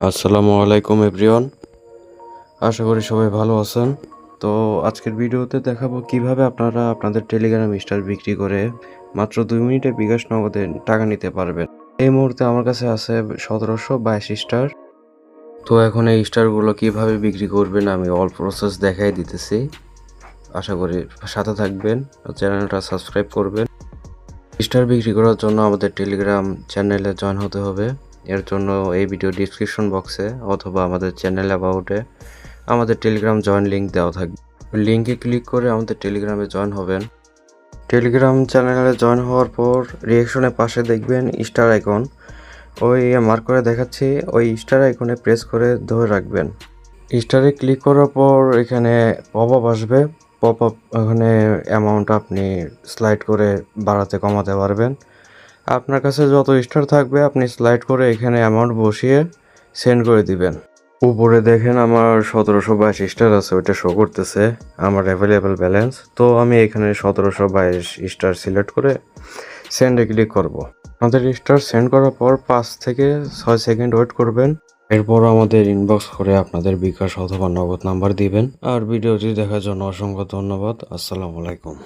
আসসালামু আলাইকুম এভরিওয়ান। আশা করি সবাই ভালো আছেন। তো আজকের ভিডিওতে দেখাবো কিভাবে আপনারা আপনাদের টেলিগ্রাম স্টার বিক্রি করে মাত্র 2 মিনিটে বিকাশ নগদে টাকা নিতে পারবেন। এই মুহূর্তে আমার কাছে আছে 1722 স্টার। তো এখন এই স্টারগুলো কিভাবে বিক্রি করবেন আমি অল প্রসেস দেখাই দিতেছি। আশা করি সাথে থাকবেন, চ্যানেলটা সাবস্ক্রাইব করবেন। স্টার বিক্রি করার জন্য আমাদের টেলিগ্রাম চ্যানেলে জয়েন হতে হবে। এর জন্য এই ভিডিও ডিসক্রিপশন বক্সে অথবা আমাদের চ্যানেল অ্যাবাউটে আমাদের টেলিগ্রাম জয়েন লিঙ্ক দেওয়া থাকবে। লিঙ্কে ক্লিক করে আমাদের টেলিগ্রামে জয়েন হবেন। টেলিগ্রাম চ্যানেলে জয়েন হওয়ার পর রিয়েকশনের পাশে দেখবেন স্টার আইকন, ওই মার্ক করে দেখাচ্ছি, ওই স্টার আইকনে প্রেস করে ধরে রাখবেন। স্টারে ক্লিক করার পর এখানে পপ আপ আসবে। পপ আপ ওখানে অ্যামাউন্ট আপনি স্লাইড করে বাড়াতে কমাতে পারবেন। আপনার কাছে যত স্টার থাকবে আপনি স্লাইড করে এখানে অ্যামাউন্ট বসিয়ে সেন্ড করে দিবেন। উপরে দেখেন আমার 1722 স্টার আছে, ওইটা শো করতেছে আমার অ্যাভেলেবেল ব্যালেন্স। তো আমি এখানে 1722 স্টার সিলেক্ট করে সেন্ডে ক্লিক করব। আমাদের স্টার সেন্ড করার পর 5 থেকে 6 সেকেন্ড ওয়েট করবেন। এরপর আমাদের ইনবক্স করে আপনাদের বিকাশ অথবা নগদ নাম্বার দিবেন। আর ভিডিওটি দেখার জন্য অসংখ্য ধন্যবাদ। আসসালামু আলাইকুম।